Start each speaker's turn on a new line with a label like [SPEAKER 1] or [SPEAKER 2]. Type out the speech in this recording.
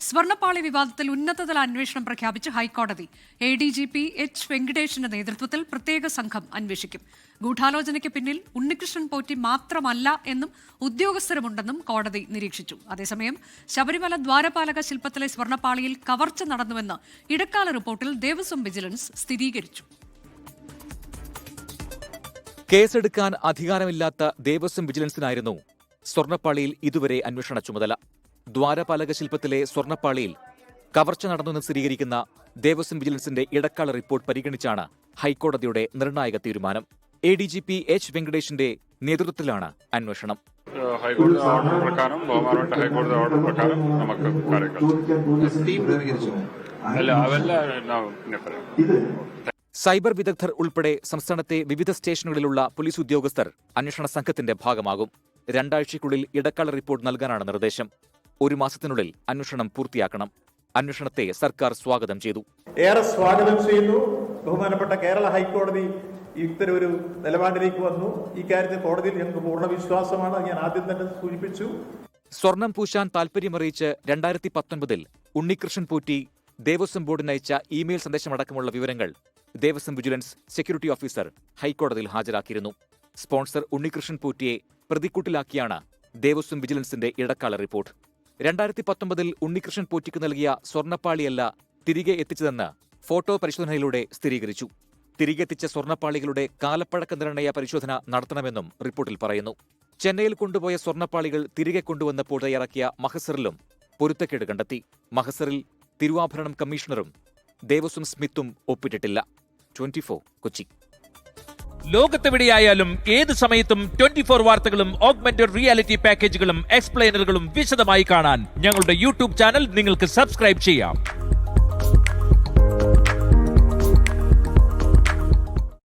[SPEAKER 1] സ്വർണ്ണപ്പാളി വിവാദത്തിൽ ഉന്നതതല അന്വേഷണം പ്രഖ്യാപിച്ച് ഹൈക്കോടതി. ADGP എച്ച് വെങ്കടേഷിന്റെ നേതൃത്വത്തിൽ പ്രത്യേക സംഘം അന്വേഷിക്കും. ഗൂഢാലോചനയ്ക്ക് പിന്നിൽ ഉണ്ണികൃഷ്ണൻ പോറ്റി മാത്രമല്ല എന്നും ഉദ്യോഗസ്ഥരുമുണ്ടെന്നും കോടതി നിരീക്ഷിച്ചു. അതേസമയം ശബരിമല ദ്വാരപാലക ശില്പത്തിലെ സ്വർണ്ണപ്പാളിയിൽ കവർച്ച നടന്നുവെന്ന് ഇടക്കാല റിപ്പോർട്ടിൽ ദേവസ്വം വിജിലൻസ് സ്ഥിരീകരിച്ചു.
[SPEAKER 2] കേസെടുക്കാൻ അധികാരമില്ലാത്ത ദേവസ്വം വിജിലൻസിനായിരുന്നു സ്വർണ്ണപ്പാളിയിൽ ഇതുവരെ അന്വേഷണ ചുമതല. ദ്വാരപാലക ശില്പത്തിലെ സ്വർണ്ണപ്പാളിയിൽ കവർച്ച നടന്നുവെന്ന് സ്ഥിരീകരിക്കുന്ന ദേവസ്വം വിജിലൻസിന്റെ ഇടക്കാല റിപ്പോർട്ട് പരിഗണിച്ചാണ് ഹൈക്കോടതിയുടെ നിർണായക തീരുമാനം. ADGP എച്ച് വെങ്കടേഷിന്റെ നേതൃത്വത്തിലാണ് അന്വേഷണം.
[SPEAKER 3] ഹൈക്കോടതി ഓർഡർ പ്രകാരം ബഹുമാനപ്പെട്ട ഹൈക്കോടതി ഓർഡർ പ്രകാരം നമുക്ക്
[SPEAKER 2] സൈബർ വിദഗ്ധർ ഉൾപ്പെടെ സംസ്ഥാനത്തെ വിവിധ സ്റ്റേഷനുകളിലുള്ള പോലീസ് ഉദ്യോഗസ്ഥർ അന്വേഷണ സംഘത്തിന്റെ ഭാഗമാകും. 2 ആഴ്ചയ്ക്കുള്ളിൽ ഇടക്കാല റിപ്പോർട്ട് നൽകാനാണ് നിർദ്ദേശം. 1 മാസത്തിനുള്ളിൽ അന്വേഷണം പൂർത്തിയാക്കണം. അന്വേഷണത്തെ സർക്കാർ സ്വാഗതം ചെയ്തു.
[SPEAKER 4] ഏറെ സ്വാഗതം ചെയ്യുന്നു. ബഹുമാനപ്പെട്ട കേരള ഹൈക്കോടതി ഇത്തരമൊരു നിലപാടിലേക്ക് വന്നു. ഇക്കാര്യത്തിൽ കോടതിയിൽ ഞങ്ങൾക്ക് പൂർണ്ണ വിശ്വാസമാണ്. ഞാൻ ആദ്യം തന്നെ സൂചിപ്പിച്ചു.
[SPEAKER 2] സ്വർണം പൂശാൻ താൽപര്യമറിയിച്ച് 2019 ഉണ്ണികൃഷ്ണൻ പോറ്റി ദേവസ്വം ബോർഡിന് അയച്ച ഇമെയിൽ സന്ദേശമടക്കമുള്ള വിവരങ്ങൾ ദേവസ്വം വിജിലൻസ് സെക്യൂരിറ്റി ഓഫീസർ ഹൈക്കോടതിയിൽ ഹാജരാക്കിയിരുന്നു. സ്പോൺസർ ഉണ്ണികൃഷ്ണൻ പോറ്റിയെ പ്രതിക്കൂട്ടിലാക്കിയാണ് ദേവസ്വം വിജിലൻസിന്റെ ഇടക്കാല റിപ്പോർട്ട്. 2019 ഉണ്ണികൃഷ്ണൻ പോറ്റിക്ക് നൽകിയ സ്വർണ്ണപ്പാളിയല്ല തിരികെ എത്തിച്ചതെന്ന് ഫോട്ടോ പരിശോധനയിലൂടെ സ്ഥിരീകരിച്ചു. തിരികെ എത്തിച്ച സ്വർണ്ണപ്പാളികളുടെ കാലപ്പഴക്ക നിർണയ പരിശോധന നടത്തണമെന്നും റിപ്പോർട്ടിൽ പറയുന്നു. ചെന്നൈയിൽ കൊണ്ടുപോയ സ്വർണ്ണപ്പാളികൾ തിരികെ കൊണ്ടുവന്നപ്പോൾ തയ്യാറാക്കിയ മഹസറിലും പൊരുത്തക്കേട് കണ്ടെത്തി. മഹസറിൽ തിരുവാഭരണം കമ്മീഷണറും ദേവസ്വം സ്മിത്തും ഒപ്പിട്ടിട്ടില്ല. 24 കൊച്ചി.
[SPEAKER 5] ലോകത്തെവിടെയായാലും ഏത് സമയത്തും 24 വാർത്തകളും ഓഗ്മെന്റഡ് റിയാലിറ്റി പാക്കേജുകളും എക്സ്പ്ലെയിനറുകളും വിശദമായി കാണാൻ ഞങ്ങളുടെ യൂട്യൂബ് ചാനൽ നിങ്ങൾക്ക് സബ്സ്ക്രൈബ് ചെയ്യാം.